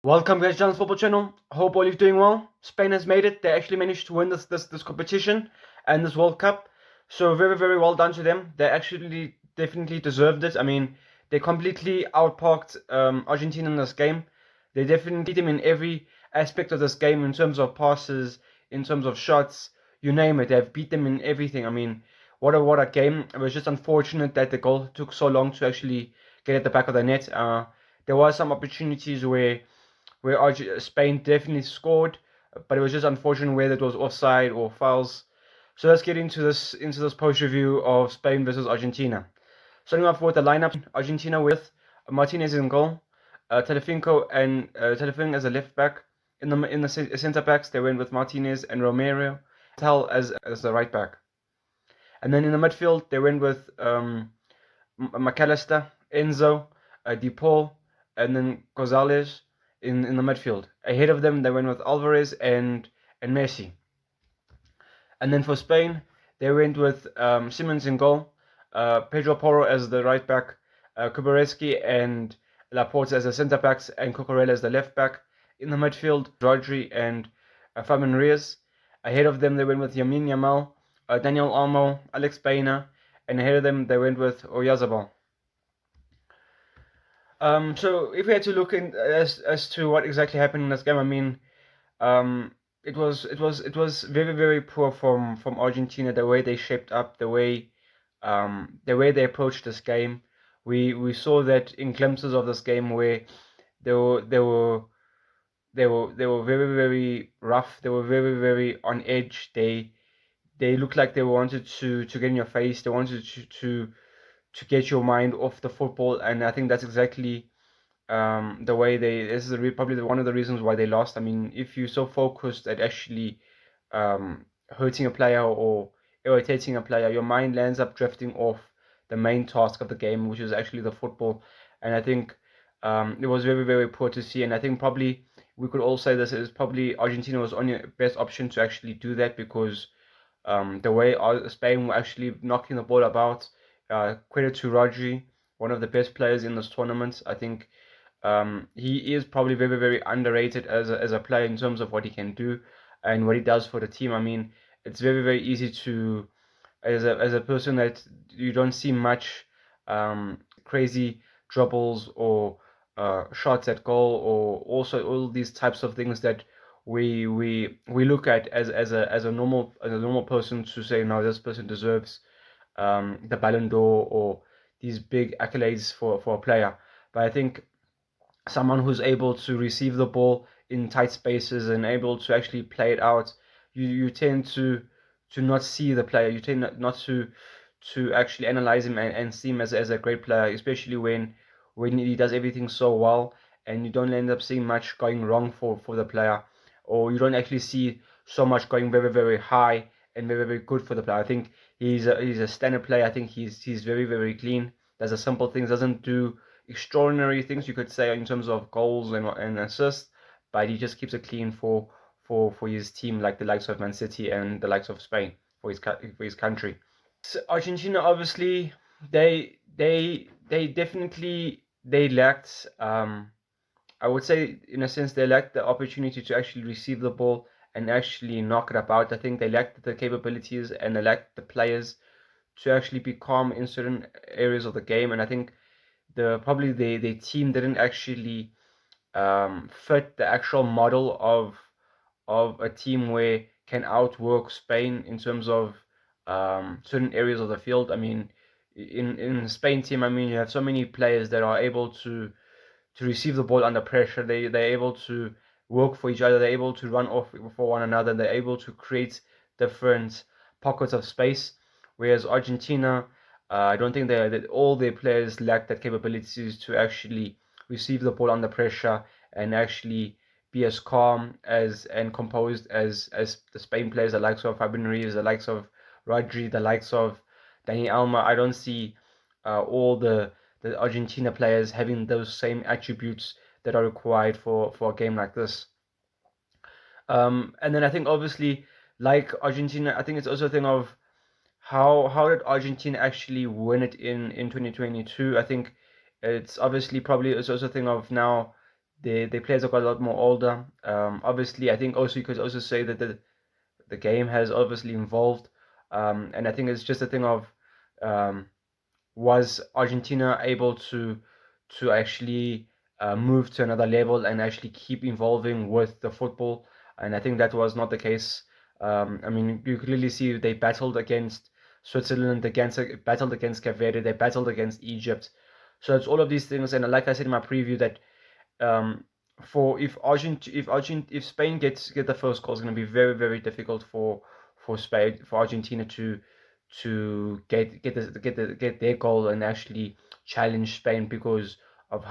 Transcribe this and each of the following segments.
Welcome guys, John's Football Channel. Hope all you're doing well. Spain has made it. They actually managed to win this competition and this World Cup. So very well done to them. They actually definitely deserved it. I mean, they completely outparked Argentina in this game. They definitely beat them in every aspect of this game, in terms of passes, in terms of shots, you name it. They've beat them in everything. I mean, what a game. It was just unfortunate that the goal took so long to actually get at the back of the net. There were some opportunities where Spain definitely scored, but it was just unfortunate whether it was offside or fouls. So let's get into this post review of Spain versus Argentina. Starting off with the lineup: Argentina with Martinez in goal, Telefinco as a left back. In the centre backs, they went with Martinez and Romero, Tal as the right back, and then in the midfield they went with McAllister, Enzo, DePaul, and then Gonzalez in the midfield. Ahead of them, they went with Alvarez and Messi. And then for Spain, they went with Simmons in goal, Pedro Porro as the right back, Kubareski and Laporte as the centre backs, and Cucurella as the left back. In the midfield, Rodri and Fabian Reyes. Ahead of them, they went with Yamin Yamal, Daniel Olmo, Alex Baena, and ahead of them, they went with Oyarzabal. So if we had to look in as to what exactly happened in this game, I mean, it was very poor from Argentina, the way they shaped up, the way they approached this game. We saw that in glimpses of this game where they were they were they were very rough. They were very on edge. They looked like they wanted to get in your face. They wanted to get your mind off the football, and I think that's exactly the way they. This is probably one of the reasons why they lost. I mean, if you're so focused at actually hurting a player or irritating a player, your mind ends up drifting off the main task of the game, which is actually the football. And I think it was very poor to see. And I think probably we could all say this is probably Argentina was only best option to actually do that, because the way Spain were actually knocking the ball about. Credit to Rodri, one of the best players in this tournament. I think he is probably very underrated as a player in terms of what he can do and what he does for the team. I mean, it's very easy to, as a person that you don't see much crazy dribbles or shots at goal, or also all these types of things that we look at as a normal person, to say no, this person deserves the Ballon d'Or or these big accolades for a player. But I think someone who's able to receive the ball in tight spaces and able to actually play it out, you tend to not see the player. You tend not to actually analyze him and see him as a great player, especially when he does everything so well, and you don't end up seeing much going wrong for the player, or you don't actually see so much going very high and very good for the player. I think he's a standard player. I think he's very clean. Does the simple things, doesn't do extraordinary things, you could say, in terms of goals and assists, but he just keeps it clean for his team, like the likes of Man City and the likes of Spain, for his country. So Argentina, obviously, they definitely they lacked. I would say, in a sense, they lacked the opportunity to actually receive the ball and actually knock it about. I think they lacked the capabilities and they lacked the players to actually be calm in certain areas of the game. And I think the team didn't actually fit the actual model of a team where can outwork Spain in terms of certain areas of the field. I mean, in Spain team, I mean, you have so many players that are able to receive the ball under pressure. They're able to work for each other. They're able to run off for one another. They're able to create different pockets of space. Whereas Argentina, I don't think that all their players lack that capabilities to actually receive the ball under pressure and actually be as calm as and composed as the Spain players, the likes of Fabian Ruiz, the likes of Rodri, the likes of Dani Alma. I don't see all the Argentina players having those same attributes that are required for a game like this. And then I think, obviously, like Argentina, I think it's also a thing of how did Argentina actually win it in 2022. I think it's obviously probably it's also a thing of now the players have got a lot more older. Obviously, I think also you could also say that the game has obviously evolved, and I think it's just a thing of um, was Argentina able to actually move to another level and actually keep evolving with the football? And I think that was not the case. I mean, you clearly see they battled against Switzerland, battled against Cape Verde, they battled against Egypt. So it's all of these things, and like I said in my preview, that um, for if Spain get the first goal, it's going to be very very difficult for Argentina to get their goal and actually challenge Spain because of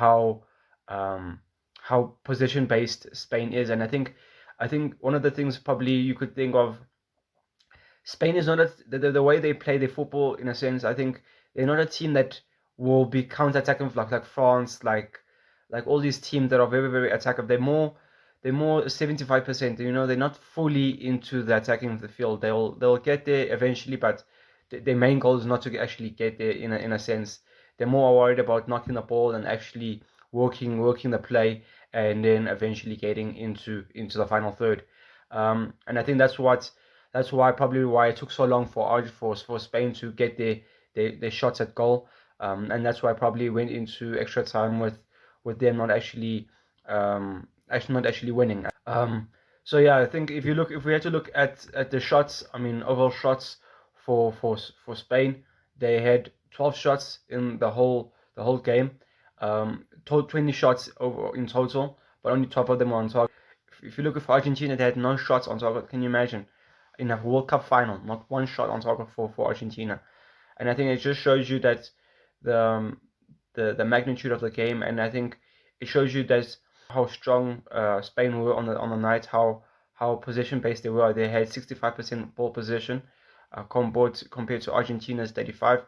um, how position based Spain is. And I think one of the things probably you could think of, Spain is not the way they play their football, in a sense. I think they're not a team that will be counter-attacking like France, like all these teams that are very very attacking. They're more 75%. They're not fully into the attacking of the field. They'll get there eventually, but their main goal is not to actually get there. In a sense, they're more worried about knocking the ball and actually working the play, and then eventually getting into the final third. And I think that's why it took so long for Spain to get their shots at goal, and that's why I probably went into extra time with them not actually winning. So yeah, I think if we had to look at the shots, I mean overall shots for Spain, they had 12 shots in the whole game, 20 shots over in total, but only 12 of them were on target. If you look at Argentina, they had no shots on target. Can you imagine? In a World Cup final, not one shot on target for Argentina. And I think it just shows you that the the magnitude of the game, and I think it shows you that how strong Spain were on the night, how position based they were. They had 65% ball position, compared to Argentina's 35.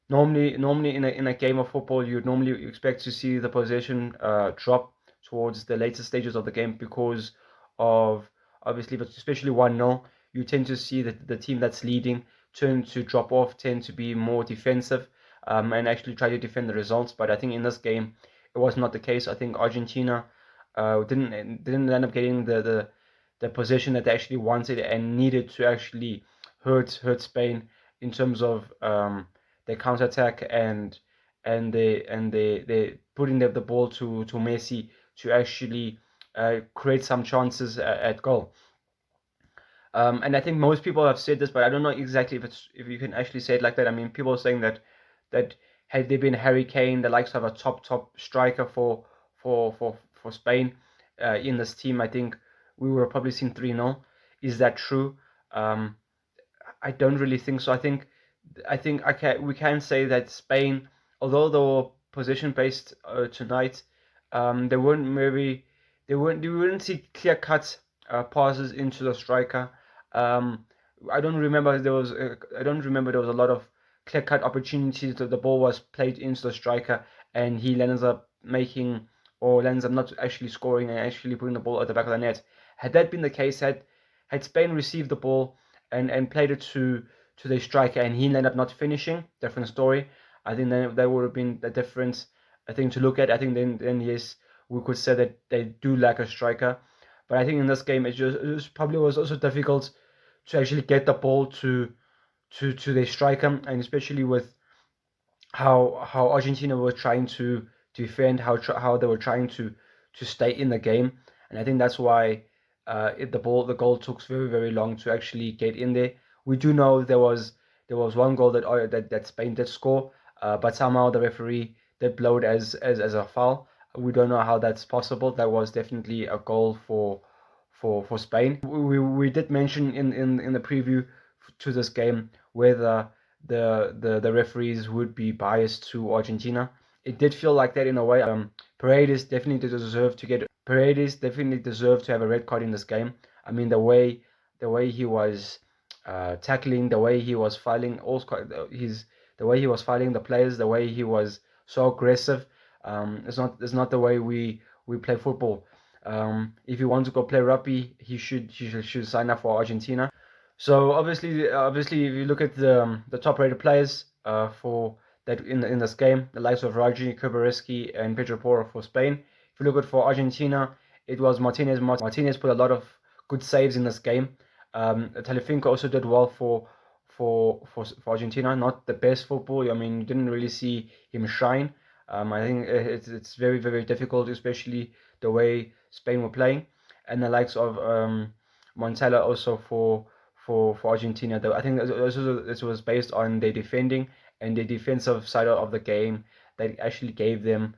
Normally in a game of football, you'd normally expect to see the possession drop towards the later stages of the game because of, obviously, but especially 1-0, you tend to see that the team that's leading tend to drop off, tend to be more defensive, and actually try to defend the results. But I think in this game, it was not the case. I think Argentina didn't end up getting the position that they actually wanted and needed to actually hurt Spain in terms of their counter attack, and they putting the ball to Messi to actually create some chances at goal. And I think most people have said this, but I don't know exactly if you can actually say it like that. I mean, people are saying that had there been Harry Kane, the likes of a top striker for Spain in this team, I think we would have probably seen 3-0. Is that true? Um, I don't really think so. We can say that Spain, although they were position based tonight, they weren't maybe they weren't you wouldn't see clear cut passes into the striker. Um, I don't remember there was a lot of clear cut opportunities that the ball was played into the striker and he ends up making, or ends up not actually scoring and actually putting the ball at the back of the net. Had that been the case, had Spain received the ball and played it to their striker and he ended up not finishing, different story. I think then that would have been the difference, I think, to look at. I think then yes, we could say that they do lack a striker. But I think in this game it probably was also difficult to actually get the ball to their striker, and especially with how Argentina were trying to defend, how they were trying to stay in the game, and I think that's why the goal took very very long to actually get in there. We do know there was one goal that Spain did score, but somehow the referee did blow it as a foul. We don't know how that's possible. That was definitely a goal for Spain. We did mention in the preview to this game whether the referees would be biased to Argentina. It did feel like that in a way. Paredes definitely deserved to have a red card in this game. I mean, the way he was tackling, the way he was filing, the way he was filing the players, the way he was so aggressive. It's not the way we play football. If he wants to go play rugby, he should sign up for Argentina. So obviously, if you look at the top-rated players for that in this game, the likes of Raji, Kubareski, and Pedro Porro for Spain, If you look at for Argentina, it was Martinez. Martinez put a lot of good saves in this game. Tagliafico also did well for Argentina. Not the best football. I mean, you didn't really see him shine. I think it's very, very difficult, especially the way Spain were playing, and the likes of Montella also for Argentina. Though I think this was based on their defending and the defensive side of the game that actually gave them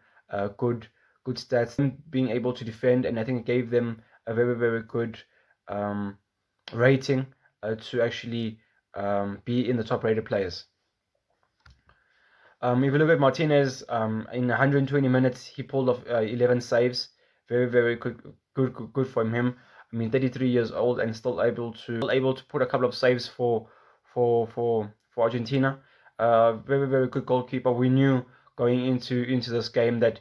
good stats, being able to defend, and I think it gave them a very, very good rating to actually be in the top rated players. If you look at Martinez, in 120 minutes, he pulled off 11 saves. Very, very good from him. I mean, 33 years old and still able to put a couple of saves for Argentina. Very, very good goalkeeper. We knew going into this game that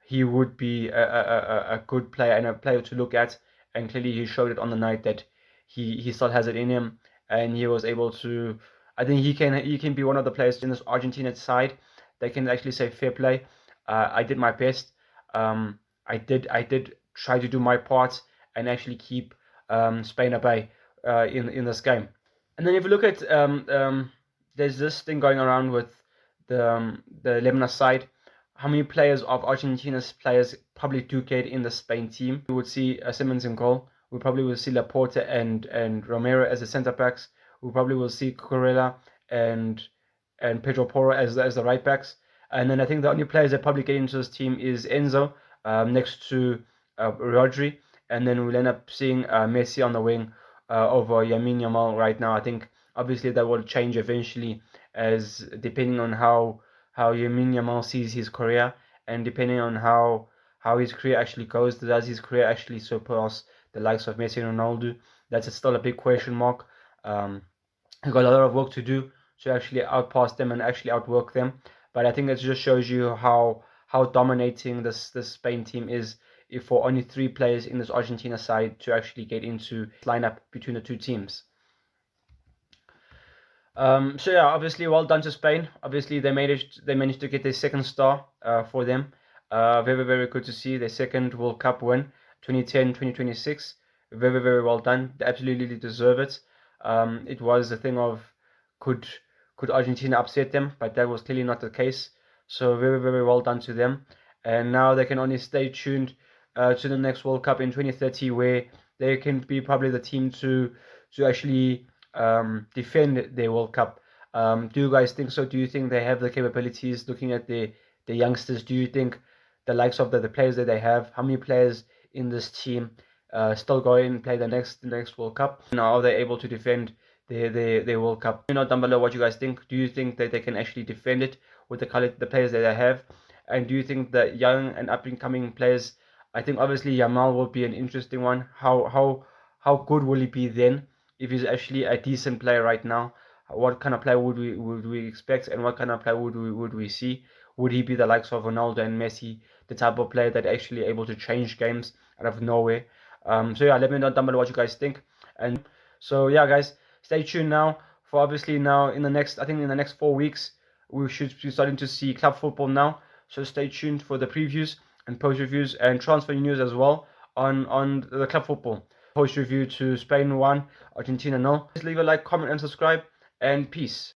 he would be a good player and a player to look at. And clearly, he showed it on the night that he still has it in him, and he was able to. I think he can be one of the players in this Argentina side that can actually say fair play. I did my best. I did try to do my part and actually keep Spain at bay in this game. And then if you look at there's this thing going around with the Lebanon side. How many players of Argentina's players probably do get in the Spain team? We would see Simmons in goal. We probably will see Laporte and Romero as the centre backs. We probably will see Corella and Pedro Porro as the right backs. And then I think the only players that probably get into this team is Enzo next to Rodri. And then we'll end up seeing Messi on the wing over Lamine Yamal right now. I think obviously that will change eventually, as depending on how Lamine Yamal sees his career, and depending on how his career actually goes. Does his career actually surpass the likes of Messi and Ronaldo? That's still a big question mark. He's got a lot of work to do to actually outpass them and actually outwork them. But I think it just shows you how dominating this Spain team is, if for only 3 players in this Argentina side to actually get into lineup between the two teams. So yeah, obviously well done to Spain. Obviously they managed to get their second star for them. Very, very good to see their second World Cup win, 2010-2026. Very, very well done. They absolutely deserve it. It was a thing of could Argentina upset them, but that was clearly not the case. So very, very well done to them. And now they can only stay tuned to the next World Cup in 2030, where they can be probably the team to actually defend their World Cup. Do you guys think so? Do you think they have the capabilities? Looking at the youngsters, do you think the likes of the players that they have, how many players in this team still go in and play the next World Cup? Now are they able to defend their World Cup? Let me know down below what you guys think. Do you think that they can actually defend it with the players that they have? And do you think that young and up and coming players? I think obviously Yamal will be an interesting one. How good will he be then? If he's actually a decent player right now, what kind of player would we expect, and what kind of player would we see? Would he be the likes of Ronaldo and Messi, the type of player that actually able to change games out of nowhere? So yeah, let me know down below what you guys think. And so yeah, guys, stay tuned now for obviously now in the next 4 weeks we should be starting to see club football now. So stay tuned for the previews and post reviews and transfer news as well on the club football. Post review to Spain 1, Argentina 0. Please leave a like, comment, and subscribe, and peace.